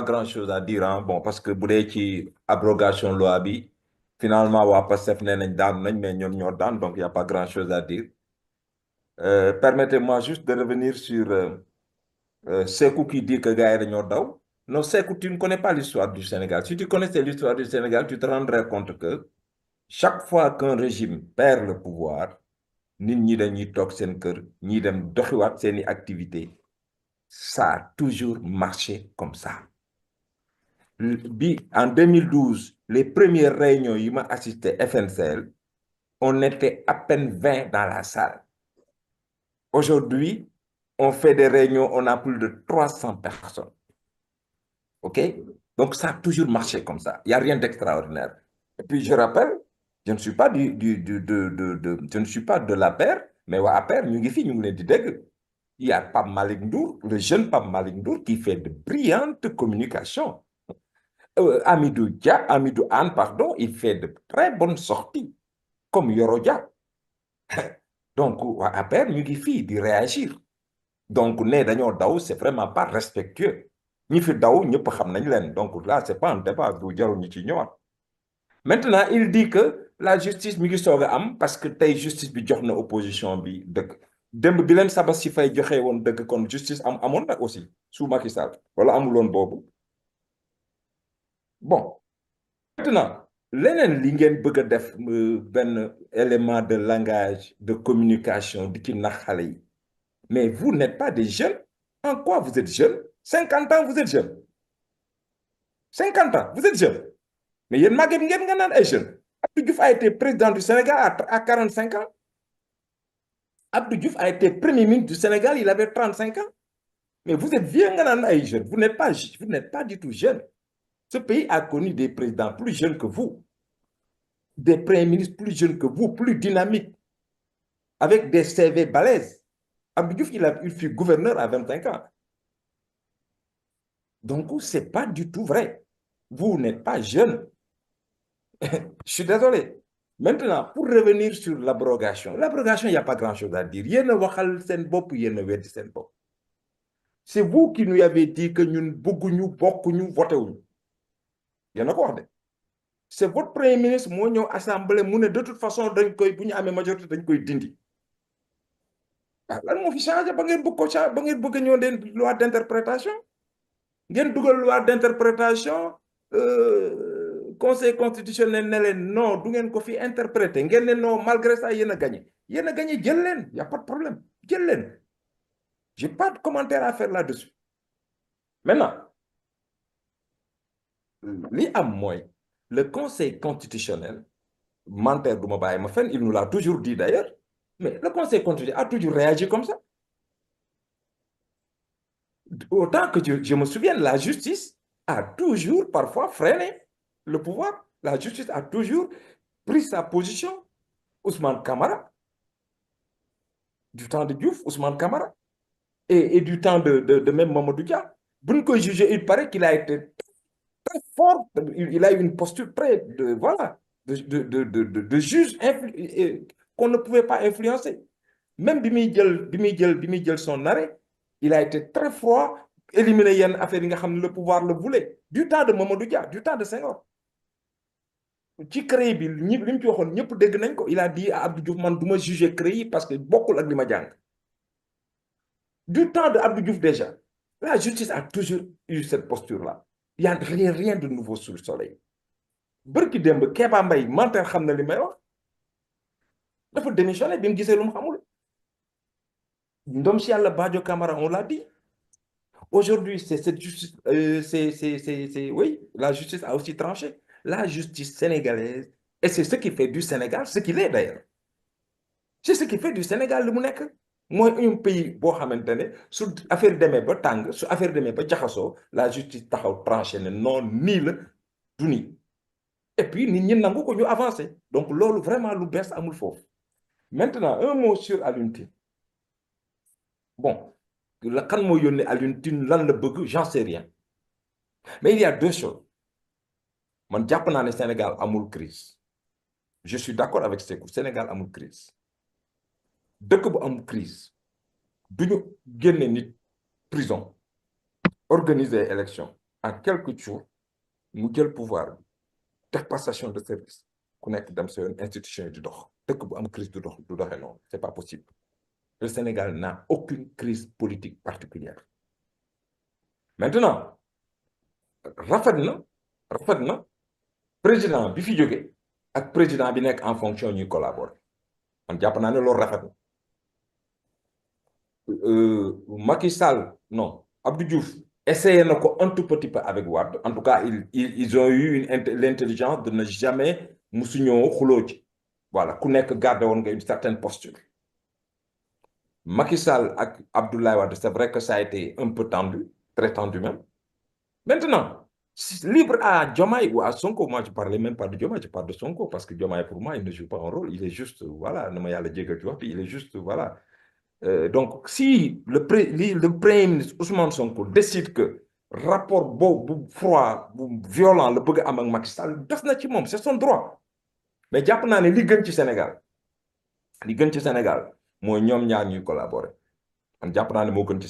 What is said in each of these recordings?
grand-chose à dire, hein. Bon, parce que bu dee ci abrogation loi bi finalement waa Pastef nee nañ daan nañ mais ñoom ñoo daan donc il y a pas grand-chose à dire. Permettez-moi juste de revenir sur Sékou qui dit que gars yi dañoo daw. Non, Sékou, tu ne connais pas l'histoire du Sénégal. Si tu connaissais l'histoire du Sénégal, tu te rendrais compte que chaque fois qu'un régime perd le pouvoir, nit ñi dañuy toog seen kër ñi dem doxiwaat seeni activité. Ça a toujours marché comme ça. En 2012, les premières réunions yi ma assisté FNCL, on était à peine 20 dans la salle. Aujourd'hui, on fait des réunions, on a plus de 300 personnes. OK? Donc, ça a toujours marché comme ça. Il n'y a rien d'extraordinaire. Et puis, je rappelle, je ne suis pas je ne suis pas de l'APR, mais à APR, ñu ngi fi, ñu ngi leen di dégg. Il y a Pape Malick Ndour, le jeune Pape Malick Ndour, qui fait de brillantes communications. Amidou Anne, pardon, il fait de très bonnes sorties, comme Yoro Dia. Donc, waa APR, ñu ngi fi di réagir. Donc, ne dañoo daw, c'est vraiment pas respectueux. ñi fi daw ñëpp xam nañ leen donc là c'est pas un débat du jarul ñu ci ñëwaat. Maintenant il dit que la justice mi ngi soog a am parce que tey justice bi jox na opposition bi dëgg démb bi leen Sabassy Faye joxe woon dëgg kon justice amoon na aussi sous Macky Sall wala amuloon boobu. Bon maintenant leneen li ngeen bëgg a def benn élément de langage de communication di ci nax xale yi mais vous n'êtes pas des jeunes. En quoi vous êtes jeune? 50 ans vous êtes jeune. 50 ans vous êtes jeune. Mais yéen màgget ngeen nga naan ay jeunes. Abdou Diouf a été président du Sénégal à 45 ans. Abdou Diouf a été premier ministre du Sénégal, il avait 35 ans. Mais vous êtes vieux nga naan ay jeunes. Vous n'êtes pas du tout jeune. Ce pays a connu des présidents plus jeunes que vous. Des premiers ministres plus jeunes que vous, plus dynamiques. Avec des CV balèzes. Abdou Diouf, il fut gouverneur à 25 ans. Donc, ce n'est pas du tout vrai. Vous n'êtes pas jeune. Je suis désolé. Maintenant, pour revenir sur l'abrogation, il n'y a pas grand-chose à dire. Yéen a waxal seen bopp, yéen a weddi seen bopp. C'est vous qui nous avez dit que ñun bëgguñu bokkuñu voté wuñu. Yéen a ko wax de. C'est votre premier ministre moo ñëw assemblée mu ne de toute façon dañ koy bu ñu amee majorité dañ koy dindi. Ah lan moo fi changé ba ngeen bëgg ko changé ba ngeen bëgg a ñëw den loi d'interprétation ngeen dugal loi d'interprétation conseil constitutionnel ne leen non du ngeen ko fi interpréter ngeen ne non malgré ça yéen a gagné jël leen y a pas de problème jël leen j'ai pas de commentaire à faire là-dessus. Maintenant li am mooy le conseil constitutionnel Manter du ma bàyyi ma fenn il nous l'a toujours dit d'ailleurs mais le conseil constitutionnel a toujours réagi comme ça. Autant que je me souviens, la justice a toujours parfois freiné le pouvoir. La justice a toujours pris sa position. Ousmane Camara, du temps de Diouf, Ousmane Camara, et du temps de même Mamadou Dia. Pour que juger, il paraît qu'il a été très fort. Il a eu une posture très de juge qu'on ne pouvait pas influencer. Même Bimidjel son arrêt, il a été très froid, éliminé yenn affaire yi nga xam ne le pouvoir le voulait. Du temps de Mamadou Dia, du temps de Senghor. Ci CREI bi li mu ci waxoon ñëpp dégg nañ ko il a dit à Abdou Diouf man du ma juger CREI parce que bokkul ak li ma jàng. Du temps de Abdou Diouf déjà, la justice a toujours eu cette posture-là. Il n'y a rien de nouveau sous le soleil. Bërki démb Kéba Mbaye Manter xam na li may wax dafa démissionné bi mu gisee lu mu xamul. Ndom si Yàlla Badio Camara on l'a dit. Aujourd'hui c'est cette justice oui, la justice a aussi tranché. La justice sénégalaise et c'est ce qui fait du Sénégal ce qu'il est d'ailleurs. C'est ce qui fait du Sénégal lu mu nekk. Mooy un pays boo xamante ne su affaire demee ba tàng su affaire demee ba jaxasoo la justice taxaw tranché ne non nii la du nii et puis nit ñi nangu ko ñu avancé donc loolu vraiment lu bees amul foofu. Maintenant un mot sur Alioune Tine. Bon la kan moo yónnee Alioune Tine lan la bëgg j'en sais rien mais il y a deux choses man jàpp naa ne Sénégal amul crise je suis d'accord avec Sékou Sénégal amul crise dëkk bu amul crise duñu génne nit prison organiser élection en quelques jours mu jël pouvoir bi def passation de service ku nekk dem sa yoon institution yi di dox dëkk bu am crise du doxee noonu c'est pas possible. Le Sénégal n'a aucune crise politique particulière. Maintenant rafet na président bi fi jóge ak président bi nekk en fonction ñuy collaborer man jàpp naa ne loolu rafet na. Macky Sall non Abdou Diouf essayé na ko un tout petit peu avec Wade en tout cas ils ont eu l'intelligence de ne jamais musuñoo xuloo ci voilà ku nekk garder woon nga une certaine posture. Macky Sall ak Abdoulaye Wade c'est vrai que ça a été un peu tendu très tendu même. Maintenant libre à Diomaye ou à Sonko, moi je parlais même pas de Diomaye, je parle de Sonko parce que Diomaye pour moi il ne joue pas un rôle, il est juste voilà na ma yàlla jégal ci wax bi il est juste voilà. Donc si le premier ministre Ousmane Sonko décide que rapport boobu bu froid bu violent la bëgg a am ak Macky Sall des na ci moom c'est son droit mais jàpp naa ne li gën ci Sénégal mooy ñoom ñaar ñuy collaborer man jàpp naa ne moo gën ci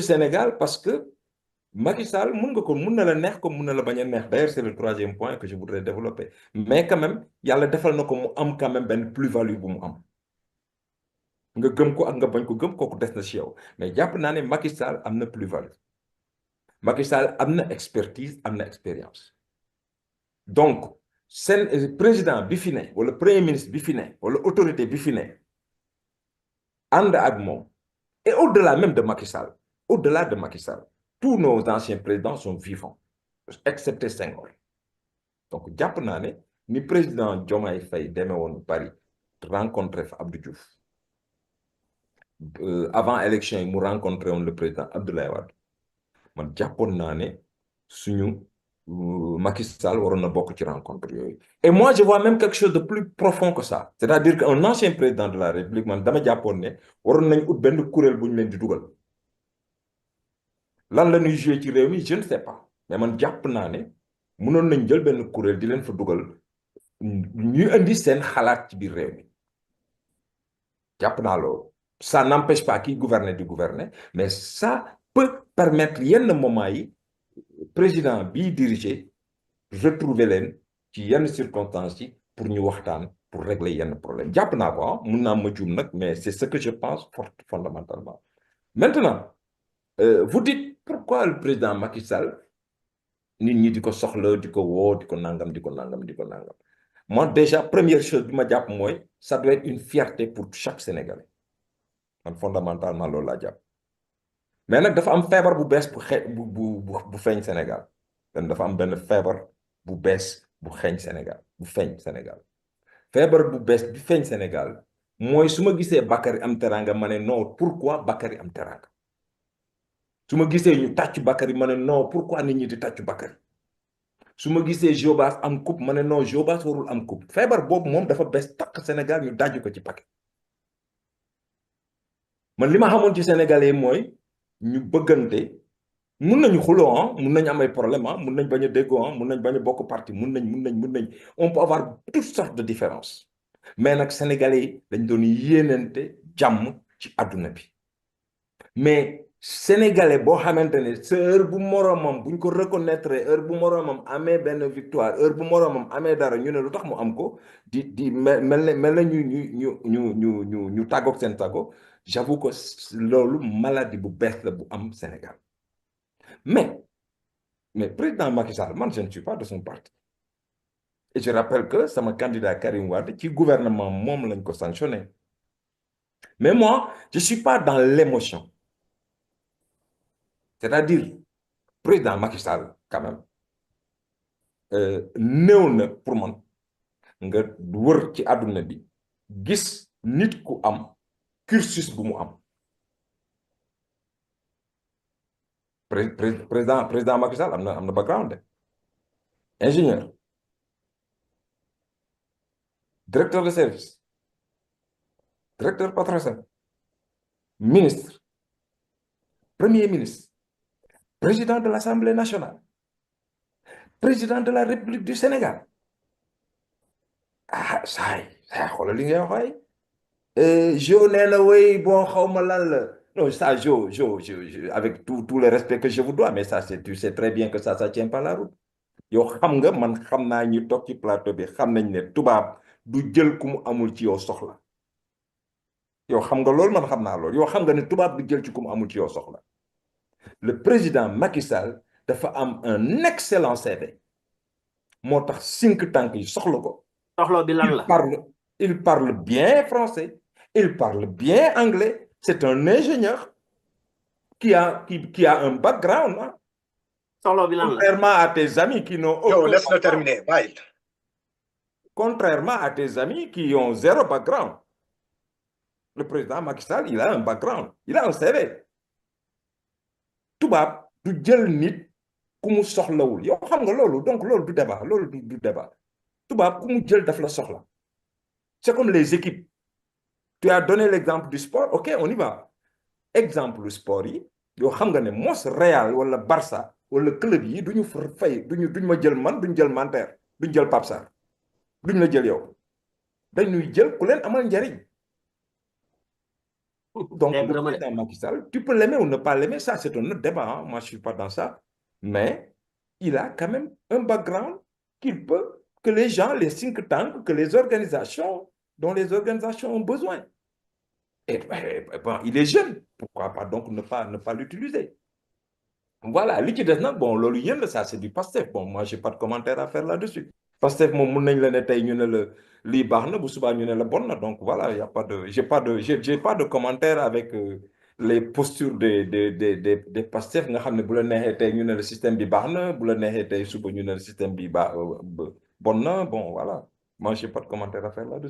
Sénégal parce que Macky Sall mun na la neex comme mun na la bañ a neex d'ailleurs c'est le troisième point que je voudrais développer mais quand même yàlla defal na ko mu am quand même benn plus-value bu mu am nga gëm ko ak nga bañ ko gëm kooku des na ci yow mais jàpp naa ne Macky Sall am na plus-value Macky Sall am na expertise am na expérience donc seen président bi fi ne wala premier ministre bi fi ne wala autorité bi fi ne ànd ak moom et au-delà même de Macky Sall tous nos anciens présidents sont vivants excepté Senghor donc jàpp naa ne ni président Diomaye Faye demee woon Paris rencontré fa Abdou Diouf avant élection yi mu rencontré woon le président Abdoulaye Wade man jàppoon naa ne suñu Macky Sall waroon na bokk ci rencontre yooyu et moi je vois même quelque chose de plus profond que ça c'est-à-dire qu'un ancien président de la République man dama jàppoon ne waroon nañ ut benn kuréel bu ñu leen di dugal lan la ñuy joué ci réew mi je ne sais pas mais man jàpp naa ne mënoon nañ jël benn kuréel di leen fa dugal ñuy indi seen xalaat ci biir réew mi jàpp naa loolu ça n'empêche pas qui gouverner di gouverner mais ça peut permettre yenn moment yi président bii diriger retrouver leen ci yenn circonstances yi pour ñu waxtaan pour régler yenn problème jàpp naa ko mun naa ma juum nag mais c'est ce que je pense fondamentalement maintenant vous dites pourquoi le président Macky Sall nit ñi di ko soxla di ko woo di ko nangam moi déjà première chose bi ma jàpp mooy ça doit être une fierté pour chaque Sénégalais man fondamentalement loolu laa jàpp mais nag dafa am feebar bu bees bu feeñ Sénégal dafa am benn feebar bu bees bu feeñ Sénégal feebar bu bees bi feeñ Sénégal mooy su ma gisee Bakary am teranga ma ne non pourquoi Bakary am teranga su ma gisee ñu tàccu Bakary ma ne non pourquoi nit ñi di tàccu Bakary su ma gisee Jobas am coupe ma ne non Jobas warul am coupe feebar boobu moom dafa bees takk Sénégal ñu dajju ko ci paquet man li ma xamoon ci Sénégalais mooy ñu bëggante mun nañu xuloo mun nañ am ay problème mun nañ bañ a déggoo mun nañ bañ a bokk parti mun nañ on peut avoir toutes sortes de différences mais nag Sénégalais yi dañ doon yéenante jàmm ci àdduna bi mais Sénégalais boo xamante ne sa heure bu moroomam buñ ko reconnaître heure bu moroomam amee benn victoire heure bu moroomam amee dara ñu ne lu tax mu am ko di mel na ñu tàggoog seen tàggo j'avoue que loolu maladie bu bees la bu am Sénégal mais président Macky Sall man je ne suis pas de son parti et je rappelle que sama candidat Karim Wade ci gouvernement moom lañ ko sanctionné mais moi je suis pas dans l'émotion c'est-à-dire président Macky Sall quand même néew na pour man nga wër ci àdduna bi gis nit ku am cursus bu mu am président Macky Sall am na background de ingénieur directeur de service directeur Petrosen ministre premier ministre président de l'Assemblée nationale président de la République du Sénégal saay xoolal li ngay wax waay jo nee na way bon xawma lan la Non, ça, avec tout le respect que je vous dois, mais ça, tu sais très bien que ça tient pas la route. Yow xam nga man xam naa ñu toog ci plateau bi xam nañ ne tubaab du jël ku mu amul ci yow soxla. Yow xam nga loolu man xam naa loolu yow xam nga ne tubaab du jël ci ku mu amul ci yow soxla. Le président Macky Sall dafa am un excellent CV moo tax think tank yi soxla ko. soxla bi lan Il la. parle, il parle bien français, il parle bien anglais. C'est un ingénieur qui a un background, hein. soxla bi lan la. Contrairement à tes amis qui n'ont Yo, aucun laisse-le background. terminer. Bye. Contrairement à tes amis qui ont zéro background. Le président Macky Sall, il a un background, il a un CV. tubaab du jël nit ku mu soxlawul yow xam nga loolu donc loolu du débat loolu du débat tubaab ku mu jël daf la soxla. C'est comme les équipes. Tu as donné l'exemple du sport, ok, on y va. Exemple sport yi yow xam nga ne mos Real wala Barça wala club yi duñu fay duñu ma jël man duñu jël Manter duñu jël Pape Sarr duñu la jël yow dañuy jël ku leen amal njariñ. Donc le président Macky Sall, tu peux l'aimer ou ne pas l'aimer, ça c'est un autre débat, hein. Moi je suis pas dans ça, mais il a quand même un background que les gens, les think tanks, que les organisations, dont les organisations ont besoin. Et bon, il est jeune, pourquoi pas donc ne pas l'utiliser. Voilà, li ci des nag bon loolu yéen la ça c'est du Pastef. Bon moi j'ai pas de commentaire à faire là-dessus. Pastef moom mun nañ la ne tey ñu ne la lii baax na bu subaa ñu ne la bon na donc voilà y a pas de j'ai pas de commentaire avec les postures des Pastef nga xam ne bu la neexee tey ñu ne le système bi baax na bu la neexee tey suba ñu ne le système bi bon na bon voilà moi j'ai pas de commentaire à faire là-dessus.